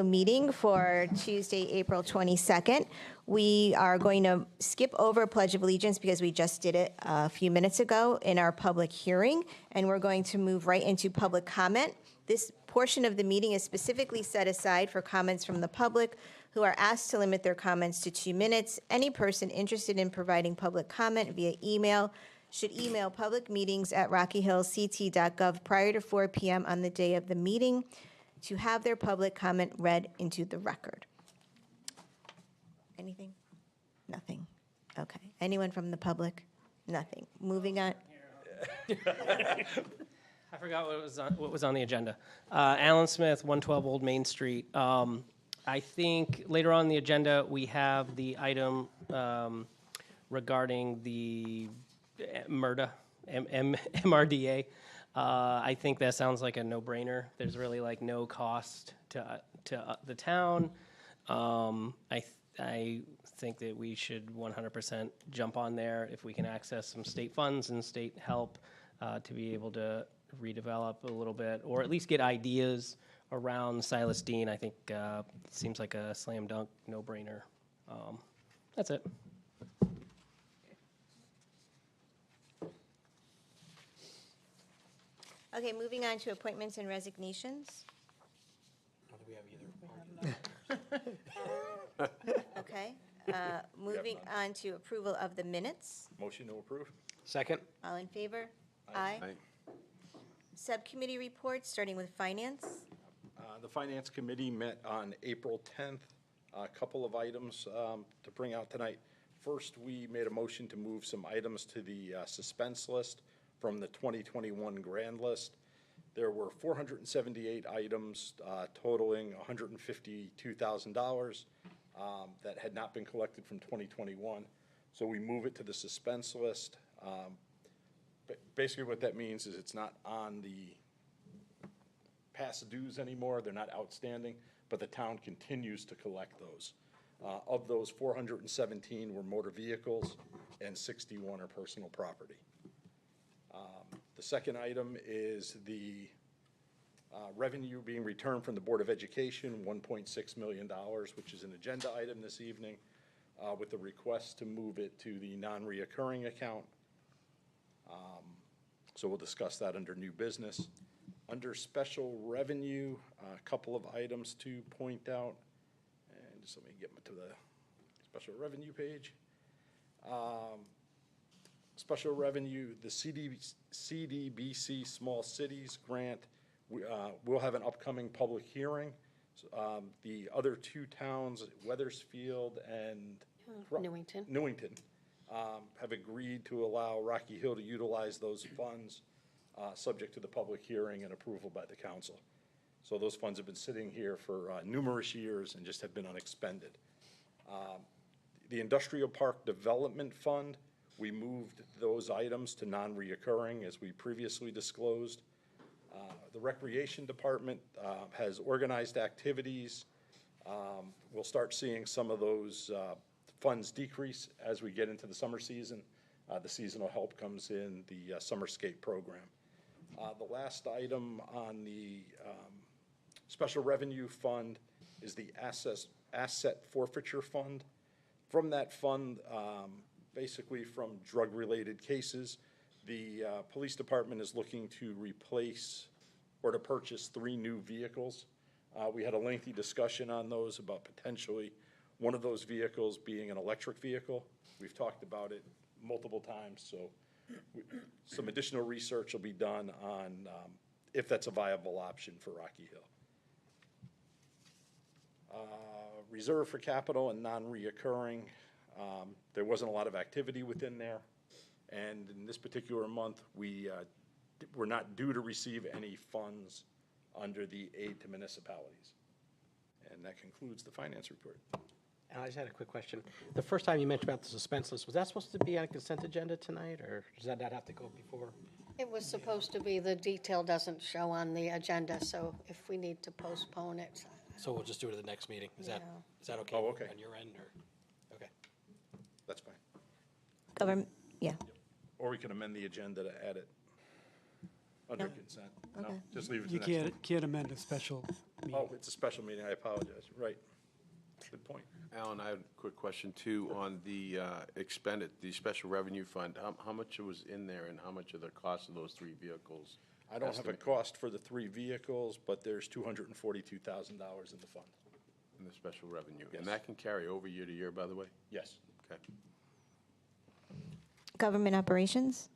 Meeting for Tuesday, April 22nd. We are going to skip over Pledge of Allegiance because we just did it a few minutes ago in our public hearing, and we're going to move right into public comment. This portion of the meeting is specifically set aside for comments from the public who are asked to limit their comments to 2 minutes. Any person interested in providing public comment via email should email publicmeetings@rockyhillct.gov prior to 4 p.m. on the day of the meeting to have their public comment read into the record. Anything? Nothing. Okay. Anyone from the public? Nothing. Moving on. I forgot what was on the agenda. Alan Smith, 112 Old Main Street. I think later on the agenda, we have the item regarding the MRDA. I think that sounds like a no-brainer. There's really like no cost to the town. I think that we should 100% jump on there if we can access some state funds and state help to be able to redevelop a little bit, or at least get ideas around Silas Dean. I think it seems like a slam dunk, no-brainer. That's it. Okay, moving on to appointments and resignations. Not that we have either. Okay. Moving on to approval of the minutes. Motion to approve? Second? All in favor? Aye. Subcommittee reports, starting with finance. The Finance Committee met on April 10th. A couple of items to bring out tonight. First, we made a motion to move some items to the suspense list from the 2021 grand list. There were 478 items totaling $152,000 that had not been collected from 2021. So we move it to the suspense list. Basically what that means is it's not on the past dues anymore. They're not outstanding, but the town continues to collect those. Of those, 417 were motor vehicles and 61 are personal property. The second item is the revenue being returned from the Board of Education, $1.6 million, which is an agenda item this evening, with the request to move it to the non-reoccurring account. So we'll discuss that under new business. Under special revenue, a couple of items to point out. And just let me get to the special revenue page. Special revenue, the CDBC Small Cities Grant, we'll have an upcoming public hearing. The other two towns, Weathersfield and Newington, have agreed to allow Rocky Hill to utilize those funds, subject to the public hearing and approval by the council. So those funds have been sitting here for numerous years and just have been unexpended. The Industrial Park Development Fund, we moved those items to non-reoccurring as we previously disclosed. The Recreation Department has organized activities. We'll start seeing some of those funds decrease as we get into the summer season. The seasonal help comes in the Summerscape program. The last item on the Special Revenue Fund is the Asset Forfeiture Fund. From that fund, basically from drug-related cases, the police department is looking to replace or to purchase 3 new vehicles. We had a lengthy discussion on those about potentially one of those vehicles being an electric vehicle. We've talked about it multiple times, so some additional research will be done on if that's a viable option for Rocky Hill. Reserve for capital and non-reoccurring. There wasn't a lot of activity within there, and in this particular month, we're not due to receive any funds under the aid to municipalities. And that concludes the finance report. And I just had a quick question. The first time you mentioned about the suspense list, was that supposed to be on a consent agenda tonight, or does that not have to go before? It was supposed to be. The detail doesn't show on the agenda, so if we need to postpone it. So we'll just do it at the next meeting. Is that okay? Oh, okay. On your end, or? Okay. That's fine. Government, yeah. Or we can amend the agenda to add it. under consent. No, Okay. just leave it to You next one. can't amend a special meeting. Oh, it's a special meeting, I apologize, right. Good point. Alan, I have a quick question too on the the special revenue fund. How much was in there and how much of the cost of those 3 vehicles? I don't have a cost for the 3 vehicles, but there's $242,000 in the fund. In the special revenue? Yes. And that can carry over year to year, by the way? Yes. Okay. Government operations?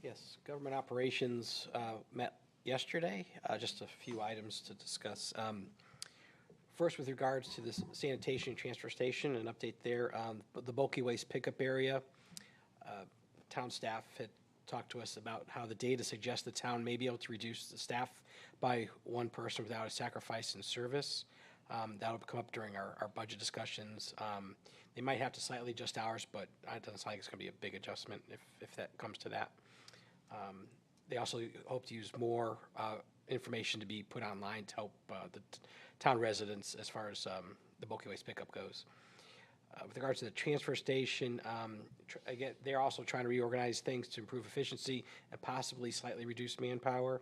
Yes, government operations met yesterday, just a few items to discuss. First, with regards to the sanitation and transfer station, an update there, the bulky waste pickup area, town staff had talked to us about how the data suggests the town may be able to reduce the staff by 1 person without a sacrifice in service. That'll come up during our budget discussions. They might have to slightly adjust hours, but it doesn't sound like it's going to be a big adjustment if that comes to that. They also hope to use more information to be put online to help the town residents as far as the bulky waste pickup goes. With regards to the transfer station, again, they're also trying to reorganize things to improve efficiency and possibly slightly reduce manpower.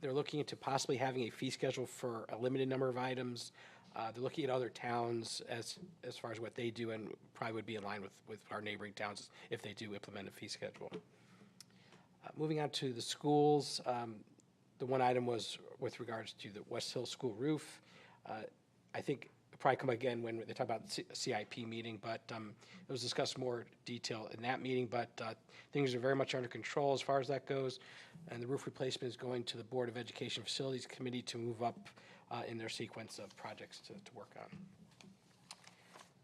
They're looking into possibly having a fee schedule for a limited number of items. They're looking at other towns as far as what they do, and probably would be in line with our neighboring towns if they do implement a fee schedule. Moving on to the schools, the one item was with regards to the West Hill School roof. I think it'll probably come again when they talk about the CIP meeting, but it was discussed more detail in that meeting, but things are very much under control as far as that goes, and the roof replacement is going to the Board of Education Facilities Committee to move up in their sequence of projects to work on.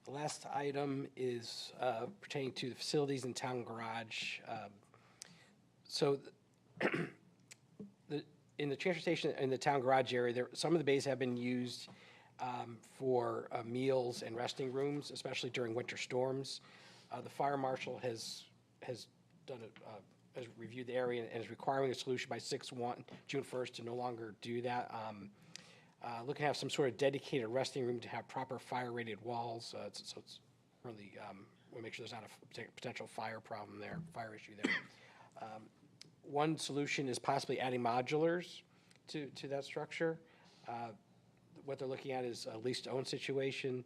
The last item is pertaining to the facilities and town garage. So in the transfer station in the town garage area, some of the bays have been used for meals and resting rooms, especially during winter storms. The fire marshal has reviewed the area and is requiring a solution by June 1st to no longer do that. Looking to have some sort of dedicated resting room to have proper fire-rated walls, so it's really, we'll make sure there's not a potential fire problem there, fire issue there. One solution is possibly adding modulars to that structure. What they're looking at is a lease-to-own situation.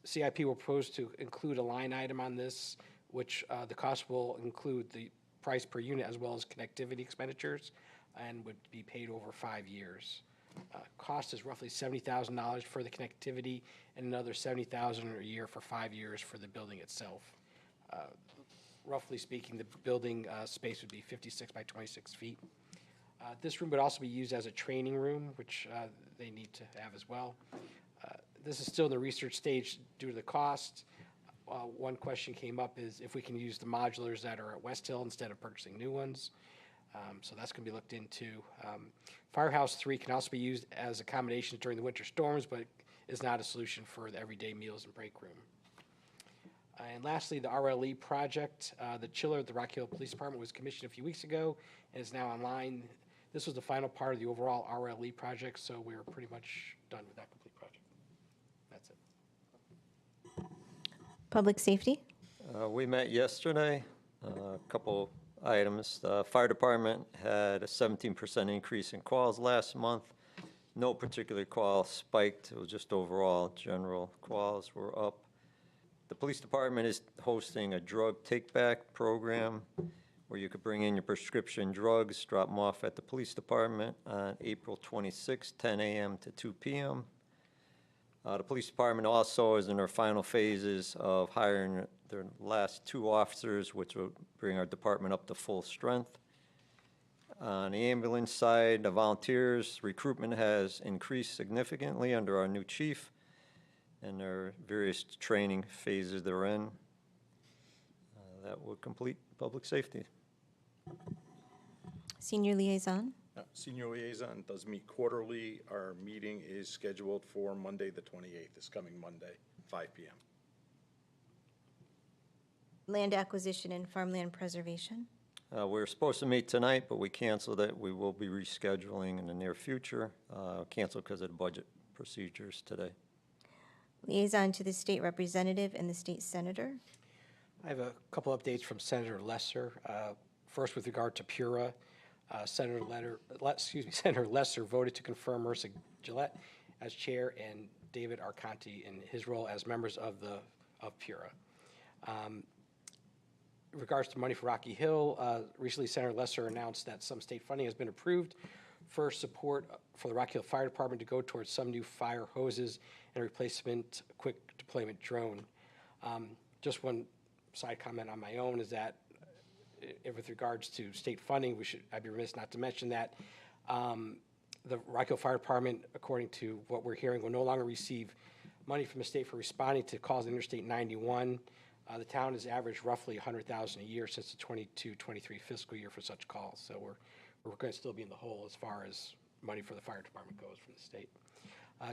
CIP will propose to include a line item on this, which the cost will include the price per unit as well as connectivity expenditures and would be paid over 5 years. Cost is roughly $70,000 for the connectivity and another $70,000 a year for 5 years for the building itself. Roughly speaking, the building space would be 56 by 26 feet. This room would also be used as a training room, which they need to have as well. This is still in the research stage due to the cost. One question came up is if we can use the modulars that are at West Hill instead of purchasing new ones. So that's going to be looked into. Firehouse 3 can also be used as accommodations during the winter storms, but is not a solution for the everyday meals and break room. And lastly, the RLE project, the chiller at the Rock Hill Police Department was commissioned a few weeks ago and is now online. This was the final part of the overall RLE project, so we're pretty much done with that complete project. That's it. Public safety? We met yesterday, a couple items. The fire department had a 17% increase in calls last month. No particular call spiked, it was just overall general calls were up. The police department is hosting a drug take-back program where you could bring in your prescription drugs, drop them off at the police department on April 26, 10 a.m. to 2 p.m. The police department also is in their final phases of hiring their last 2 officers, which will bring our department up to full strength. On the ambulance side, the volunteers recruitment has increased significantly under our new chief and their various training phases they're in. That will complete public safety. Senior liaison? Senior Liaison does meet quarterly. Our meeting is scheduled for Monday, the 28th, this coming Monday, 5 p.m. Land acquisition and farmland preservation? We were supposed to meet tonight, but we canceled it. We will be rescheduling in the near future. Canceled because of the budget procedures today. Liaison to the state representative and the state senator? I have a couple updates from Senator Lesser. First, with regard to Pura, Senator Lesser voted to confirm Marissa Gillette as chair and David Arconti in his role as members of Pura. In regards to money for Rocky Hill, recently Senator Lesser announced that some state funding has been approved for support for the Rocky Hill Fire Department to go towards some new fire hoses and replacement quick deployment drone. Just one side comment on my own is that with regards to state funding, I'd be remiss not to mention that the Rocky Hill Fire Department, according to what we're hearing, will no longer receive money from the state for responding to calls on Interstate 91. The town has averaged roughly $100,000 a year since the 22-23 fiscal year for such calls. So we're going to still be in the hole as far as money for the fire department goes from the state.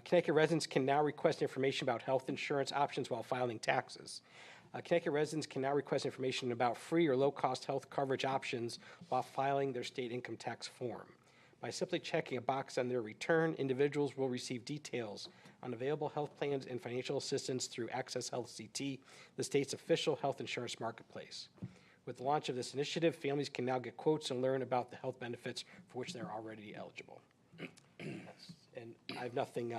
Connecticut residents can now request information about health insurance options while filing taxes. Connecticut residents can now request information about free or low-cost health coverage options while filing their state income tax form. By simply checking a box on their return, individuals will receive details on available health plans and financial assistance through Access Health CT, the state's official health insurance marketplace. With the launch of this initiative, families can now get quotes and learn about the health benefits for which they're already eligible. And I have nothing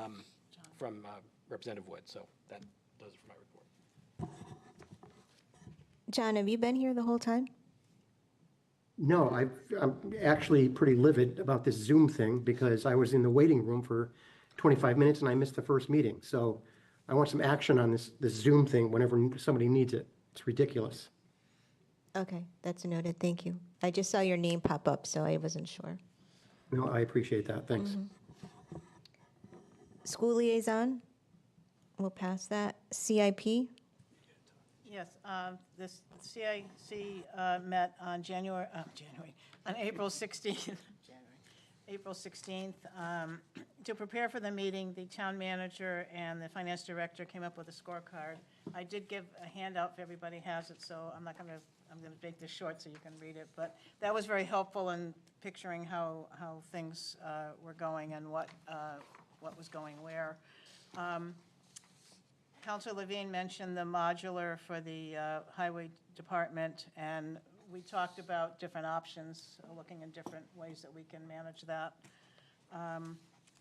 from Representative Wood, so that does it for my report. John, have you been here the whole time? No, I'm actually pretty livid about this Zoom thing because I was in the waiting room for 25 minutes and I missed the first meeting. So I want some action on this Zoom thing whenever somebody needs it. It's ridiculous. Okay, that's noted. Thank you. I just saw your name pop up, so I wasn't sure. No, I appreciate that. Thanks. School liaison, we'll pass that. CIP, Yes, this CIC met on on April 16th, April 16th. To prepare for the meeting, the town manager and the finance director came up with a scorecard. I did give a handout if everybody has it, so I'm going to make this short so you can read it. But that was very helpful in picturing how things were going and what was going where. Councilor Levine mentioned the modular for the highway department, and we talked about different options, looking in different ways that we can manage that.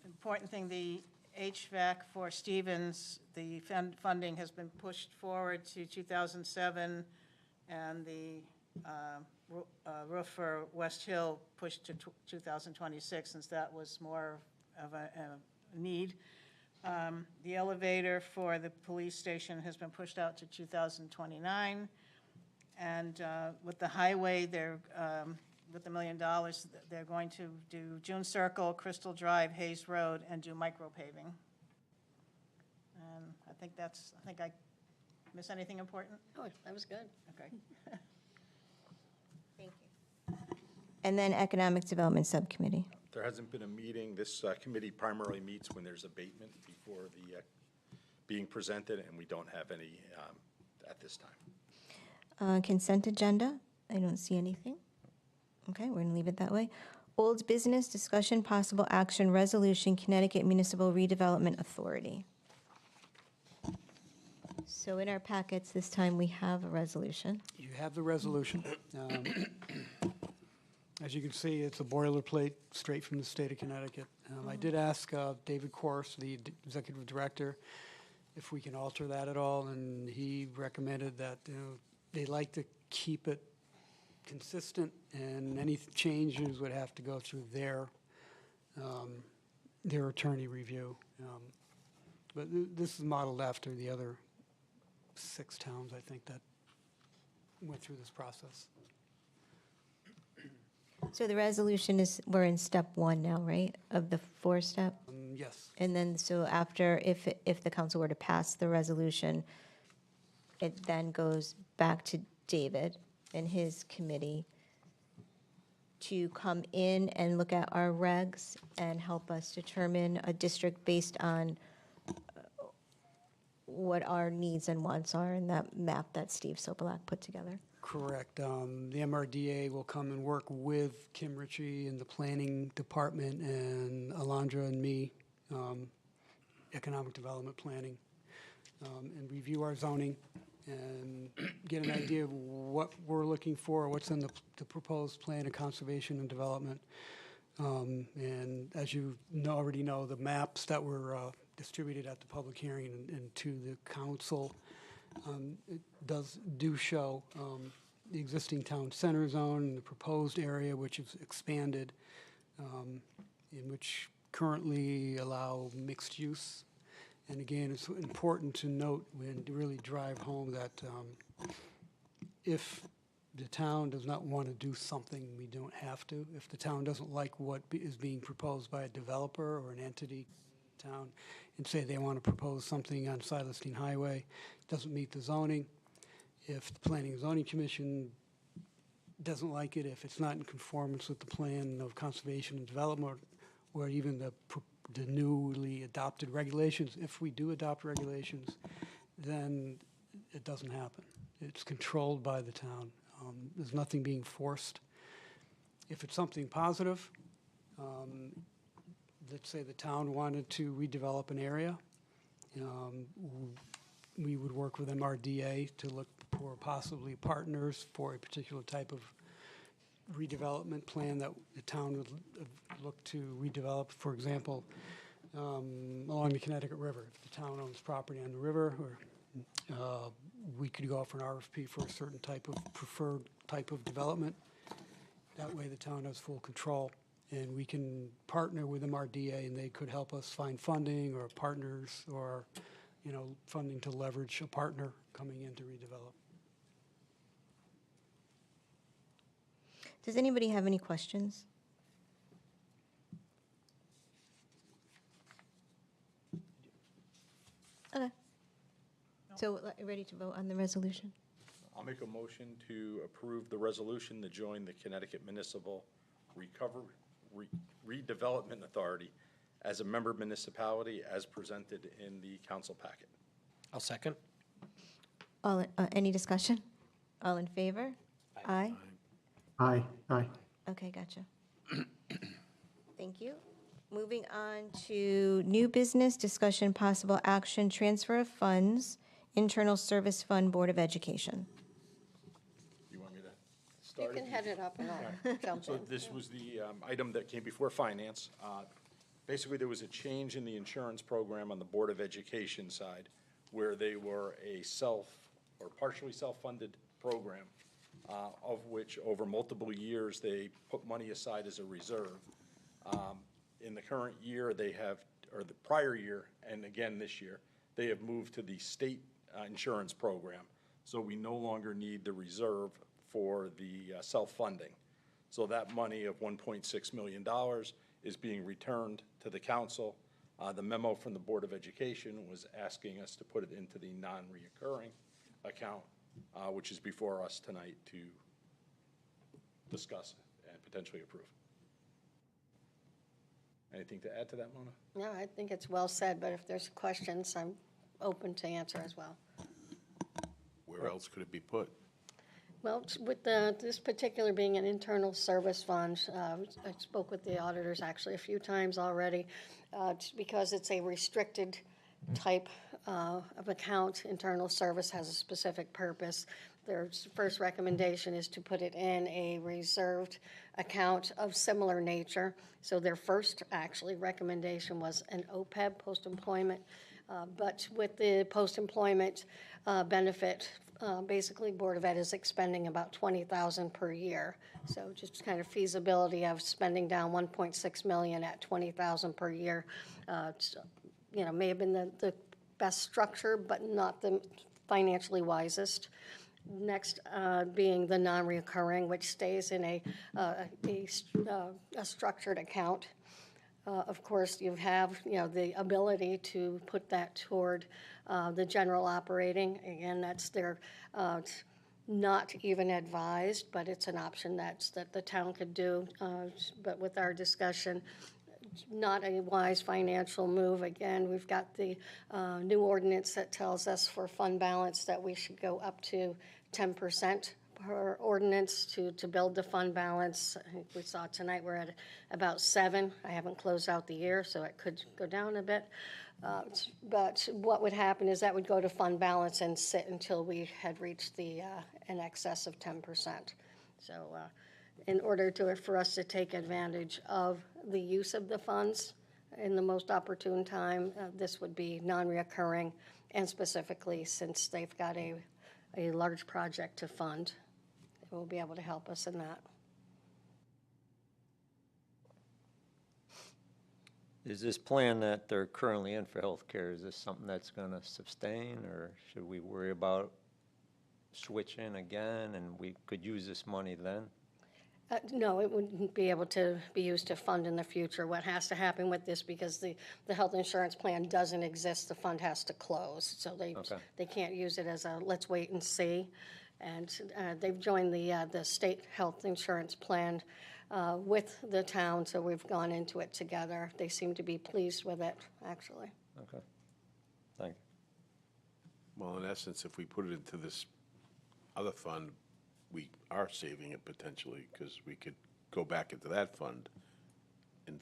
Important thing, the HVAC for Stevens, the funding has been pushed forward to 2007, and the roof for West Hill pushed to 2026, since that was more of a need. The elevator for the police station has been pushed out to 2029. And with the highway, with the $1 million, they're going to do June Circle, Crystal Drive, Hayes Road, and do micro paving. And I think I miss anything important? Oh, that was good. Okay. thank you. And then Economic Development Subcommittee. There hasn't been a meeting. This committee primarily meets when there's abatement before the being presented, and we don't have any at this time. Consent agenda, I don't see anything. Okay, we're going to leave it that way. Old business, discussion, possible action, resolution, Connecticut Municipal Redevelopment Authority. So in our packets this time, we have a resolution. You have the resolution. As you can see, it's a boilerplate straight from the state of Connecticut. I did ask David Corse, the executive director, if we can alter that at all, and he recommended that they like to keep it consistent, and any changes would have to go through their attorney review. But this is modeled after the other 6 towns, I think, that went through this process. So the resolution is, we're in step 1 now, right, of the 4-step? Yes. And then, so after, if the council were to pass the resolution, it then goes back to David and his committee to come in and look at our regs and help us determine a district based on what our needs and wants are in that map that Steve Sobelak put together. Correct. The MRDA will come and work with Kim Ritchie in the planning department and Alondra and me, economic development planning, and review our zoning and get an idea of what we're looking for, what's in the proposed plan of conservation and development. And as you already know, the maps that were distributed at the public hearing and to the council, it do show the existing town center zone and the proposed area, which is expanded, in which currently allow mixed use. And again, it's important to note and to really drive home that if the town does not want to do something, we don't have to. If the town doesn't like what is being proposed by a developer or an entity in town, and say they want to propose something on Silas Deane Highway, doesn't meet the zoning, if the Planning and Zoning Commission doesn't like it, if it's not in conformance with the plan of conservation and development, or even the newly adopted regulations, if we do adopt regulations, then it doesn't happen. It's controlled by the town. There's nothing being forced. If it's something positive, let's say the town wanted to redevelop an area, we would work with MRDA to look for possibly partners for a particular type of redevelopment plan that the town would look to redevelop. For example, along the Connecticut River, if the town owns property on the river, or we could go for an RFP for a certain type of preferred type of development. That way the town has full control, and we can partner with MRDA, and they could help us find funding or partners, or funding to leverage a partner coming in to redevelop. Does anybody have any questions? Okay. So, ready to vote on the resolution? I'll make a motion to approve the resolution to join the Connecticut Municipal Redevelopment Authority as a member municipality as presented in the council packet. I'll second. Any discussion? All in favor? Aye. Aye, aye. Okay, gotcha. Thank you. Moving on to new business, discussion, possible action, transfer of funds, Internal Service Fund, Board of Education. You want me to You start? can head it up and I'll jump So in. this was the item that came before Finance. Basically, there was a change in the insurance program on the Board of Education side, where they were a or partially self-funded program, of which over multiple years, they put money aside as a reserve. In the current year, they have, or the prior year, and again this year, they have moved to the state insurance program. So we no longer need the reserve for the self-funding. So that money of $1.6 million is being returned to the council. The memo from the Board of Education was asking us to put it into the non-reoccurring account, which is before us tonight to discuss and potentially approve. Anything to add to that, Mona? No, I think it's well said, but if there's questions, I'm open to answer as well. Where else could it be put? Well, with this particular being an internal service fund, I spoke with the auditors actually a few times already, because it's a restricted type of account. Internal service has a specific purpose. Their first recommendation is to put it in a reserved account of similar nature. So their first actually recommendation was an OPEB, post-employment, but with the post-employment benefit, basically Board of Ed is expending about $20,000 per year. So just kind of feasibility of spending down $1.6 million at $20,000 per year. May have been the best structure, but not the financially wisest. Next being the non-reoccurring, which stays in a structured account. Of course, you have the ability to put that toward the general operating. Again, that's their not even advised, but it's an option that the town could do. But with our discussion, not a wise financial move. Again, we've got the new ordinance that tells us for fund balance that we should go up to 10% per ordinance to build the fund balance. I think we saw tonight we're at about 7. I haven't closed out the year, so it could go down a bit. But what would happen is that would go to fund balance and sit until we had reached the in excess of 10%. So in order for us to take advantage of the use of the funds in the most opportune time, this would be non-reoccurring, and specifically since they've got a large project to fund, it will be able to help us in that. Is this plan that they're currently in for healthcare, is this something that's going to sustain, or should we worry about switching again, and we could use this money then? No, it wouldn't be able to be used to fund in the future. What has to happen with this, because the health insurance plan doesn't exist, the fund has to close. So they can't use it as a let's wait and see. And they've joined the state health insurance plan with the town, so we've gone into it together. They seem to be pleased with it, actually. Okay, thank you. Well, in essence, if we put it into this other fund, we are saving it potentially, because we could go back into that fund and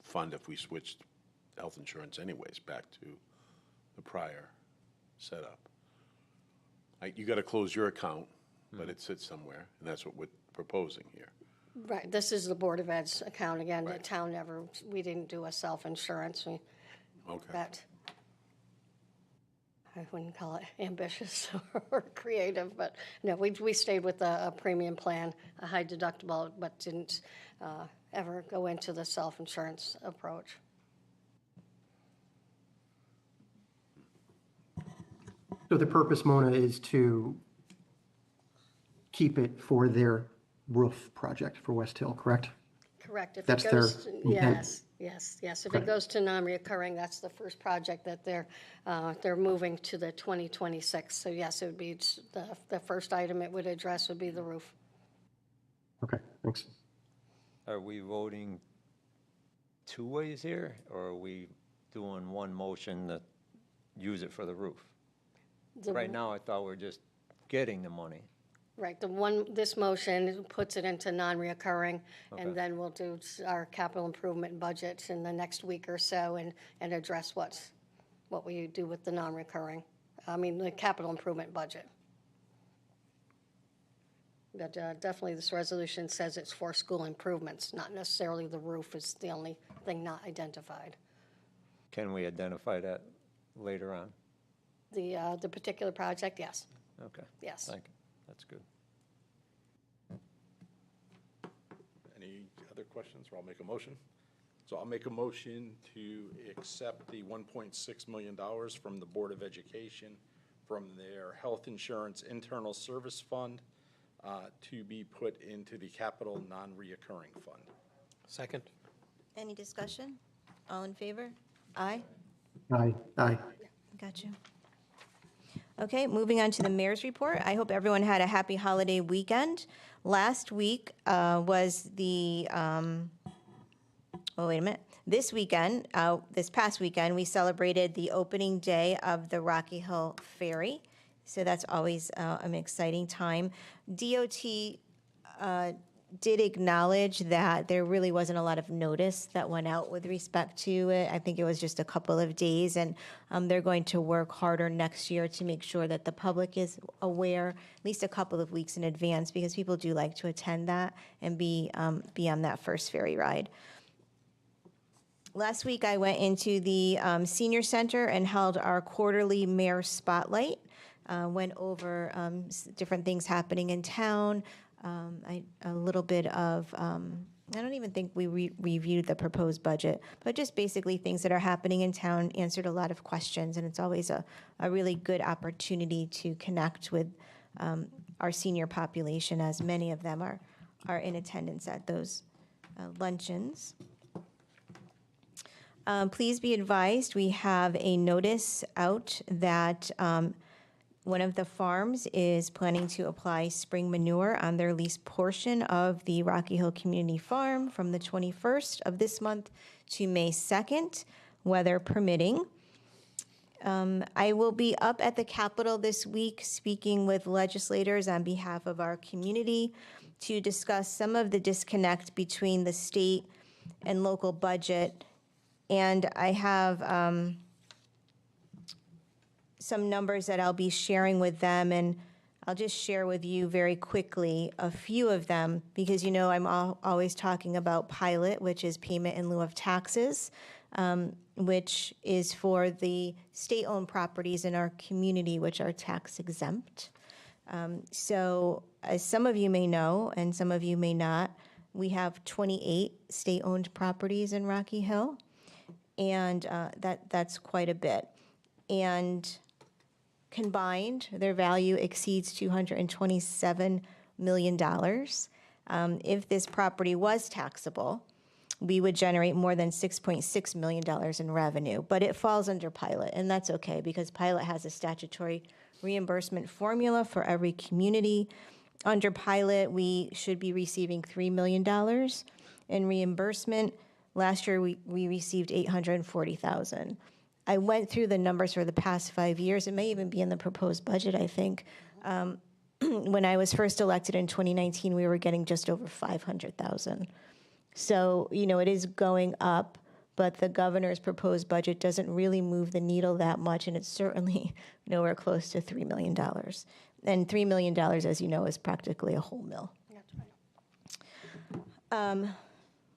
fund if we switched health insurance anyways back to the prior setup. You got to close your account, but it sits somewhere, and that's what we're proposing here. Right, this is the Board of Ed's account again. The Right. town we didn't do a self-insurance. Okay. I wouldn't call it ambitious or creative, but no, we stayed with a premium plan, a high deductible, but didn't ever go into the self-insurance approach. So the purpose, Mona, is to keep it for their roof project for West Hill, correct? Correct. If That's it their goes, intent. yes. If it goes to non-reoccurring, that's the first project that they're moving to the 2026. So yes, it would be the first item it would address would be the roof. Okay, thanks. Are we voting two ways here, or are we doing one motion to use it for the roof? Right now, I thought we're just getting the money. Right, this motion puts it into non-reoccurring, Okay. and then we'll do our capital improvement budget in the next week or so and address what we do with the non-recurring, the capital improvement budget. But definitely this resolution says it's for school improvements, not necessarily the roof is the only thing not identified. Can we identify that later on? The particular project, yes, Okay. yes. Thank you. That's good. Any other questions, or I'll make a motion? So I'll make a motion to accept the $1.6 million from the Board of Education from their health insurance internal service fund to be put into the capital non-reoccurring fund. Second? Any discussion? All in favor? Aye. Aye. Got you. Okay, moving on to the mayor's report. I hope everyone had a happy holiday weekend. Last week was the, wait a minute. This past weekend, we celebrated the opening day of the Rocky Hill Ferry. So that's always an exciting time. DOT did acknowledge that there really wasn't a lot of notice that went out with respect to it. I think it was just a couple of days, and they're going to work harder next year to make sure that the public is aware at least a couple of weeks in advance, because people do like to attend that and be on that first ferry ride. Last week, I went into the senior center and held our quarterly mayor spotlight. Went over different things happening in town. A little bit of, I don't even think we reviewed the proposed budget, but just basically things that are happening in town, answered a lot of questions, and it's always a really good opportunity to connect with our senior population, as many of them are in attendance at those luncheons. Please be advised, we have a notice out that one of the farms is planning to apply spring manure on their leased portion of the Rocky Hill Community Farm from the 21st of this month to May 2nd, weather permitting. I will be up at the Capitol this week speaking with legislators on behalf of our community to discuss some of the disconnect between the state and local budget. And I have some numbers that I'll be sharing with them, and I'll just share with you very quickly a few of them, because you know I'm always talking about PILOT, which is payment in lieu of taxes, which is for the state-owned properties in our community, which are tax exempt. So as some of you may know, and some of you may not, we have 28 state-owned properties in Rocky Hill, and that's quite a bit. And combined, their value exceeds $227 million. If this property was taxable, we would generate more than $6.6 million in revenue, but it falls under PILOT, and that's okay, because PILOT has a statutory reimbursement formula for every community. Under PILOT, we should be receiving $3 million in reimbursement. Last year, we received $840,000. I went through the numbers for the past 5 years. It may even be in the proposed budget, I think. When I was first elected in 2019, we were getting just over $500,000. So, you know, it is going up, but the governor's proposed budget doesn't really move the needle that much, and it's certainly nowhere close to $3 million. And $3 million, as you know, is practically a whole mill. That's right.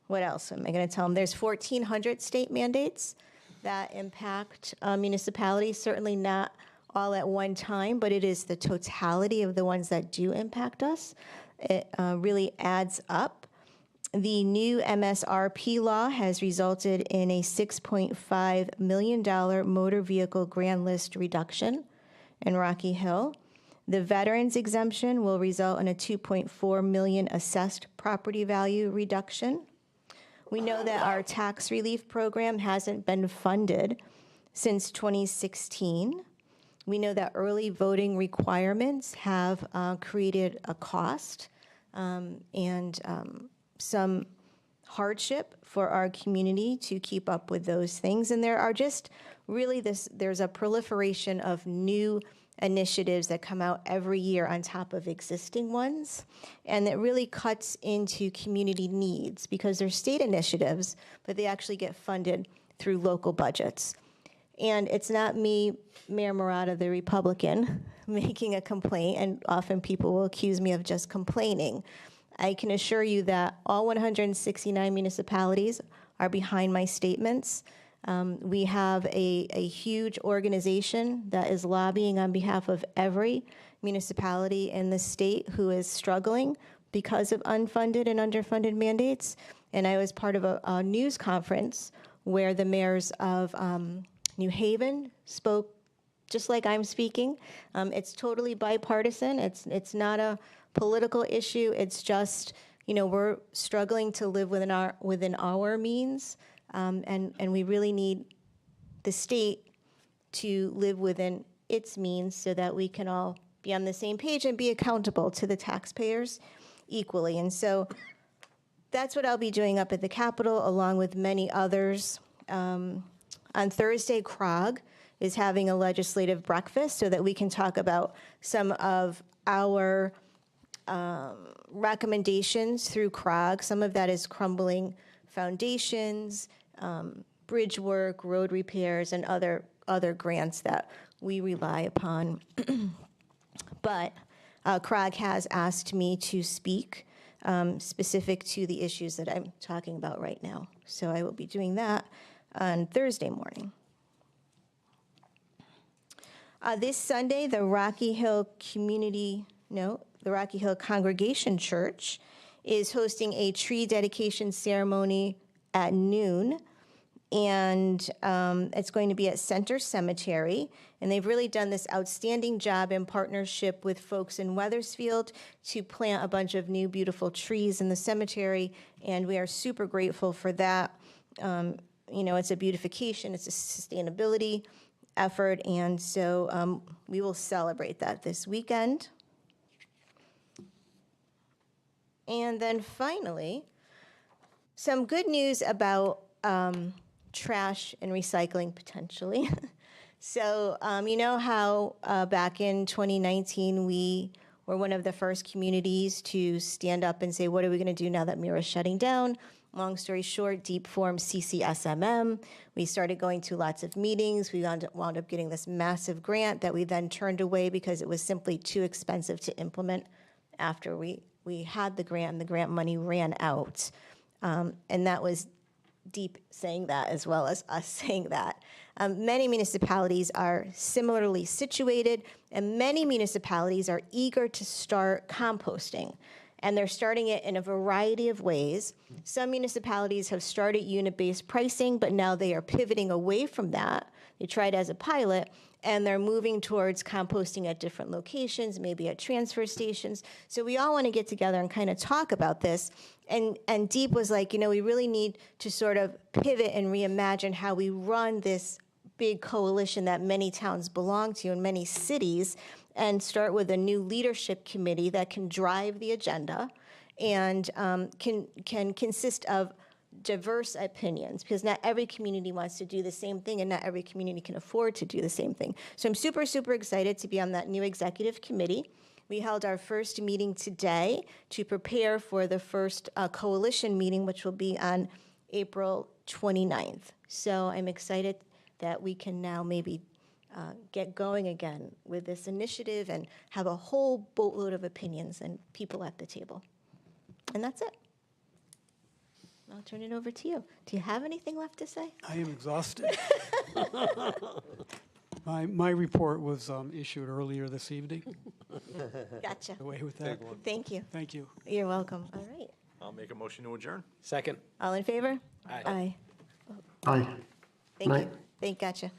What else am I going to tell them? There's 1,400 state mandates that impact municipalities, certainly not all at one time, but it is the totality of the ones that do impact us. It really adds up. The new MSRP law has resulted in a $6.5 million motor vehicle grand list reduction in Rocky Hill. The veterans exemption will result in a $2.4 million assessed property value reduction. We know that our tax relief program hasn't been funded since 2016. We know that early voting requirements have created a cost and some hardship for our community to keep up with those things. And there are just really there's a proliferation of new initiatives that come out every year on top of existing ones, and it really cuts into community needs because they're state initiatives, but they actually get funded through local budgets. And it's not me, Mayor Murata, the Republican, making a complaint, and often people will accuse me of just complaining. I can assure you that all 169 municipalities are behind my statements. We have a huge organization that is lobbying on behalf of every municipality in the state who is struggling because of unfunded and underfunded mandates. And I was part of a news conference where the mayors of New Haven spoke just like I'm speaking. It's totally bipartisan. It's not a political issue. It's just, you know, we're struggling to live within our means. And we really need the state to live within its means so that we can all be on the same page and be accountable to the taxpayers equally. And so that's what I'll be doing up at the Capitol, along with many others. On Thursday, CROG is having a legislative breakfast so that we can talk about some of our recommendations through CROG. Some of that is crumbling foundations, bridge work, road repairs, and other grants that we rely upon. But CROG has asked me to speak specific to the issues that I'm talking about right now. So I will be doing that on Thursday morning. This Sunday, the Rocky Hill Congregation Church is hosting a tree dedication ceremony at noon, and it's going to be at Center Cemetery. And they've really done this outstanding job in partnership with folks in Wethersfield to plant a bunch of new beautiful trees in the cemetery, and we are super grateful for that. You know, it's a beautification, it's a sustainability effort, and so we will celebrate that this weekend. And then finally, some good news about trash and recycling potentially. So, you know how back in 2019, we were one of the first communities to stand up and say, what are we going to do now that Mira's shutting down? Long story short, Deep formed CCSMM. We started going to lots of meetings. We wound up getting this massive grant that we then turned away because it was simply too expensive to implement after we had the grant and the grant money ran out. And that was Deep saying that as well as us saying that. Many municipalities are similarly situated, and many municipalities are eager to start composting. And they're starting it in a variety of ways. Some municipalities have started unit-based pricing, but now they are pivoting away from that. They tried as a pilot, and they're moving towards composting at different locations, maybe at transfer stations. So we all want to get together and kind of talk about this. And Deep was like, we really need to sort of pivot and reimagine how we run this big coalition that many towns belong to and many cities, and start with a new leadership committee that can drive the agenda and can consist of diverse opinions, because not every community wants to do the same thing and not every community can afford to do the same thing. So I'm super, super excited to be on that new executive committee. We held our first meeting today to prepare for the first coalition meeting, which will be on April 29th. So I'm excited that we can now maybe get going again with this initiative and have a whole boatload of opinions and people at the table. And that's it. I'll turn it over to you. Do you have anything left to say? I am exhausted. My report was issued earlier this evening. Gotcha. Away with that. Thank you. Thank you. You're welcome. All right. I'll make a motion to adjourn. Second. All in favor? Aye. Aye. Aye. Thank you. Night. Gotcha.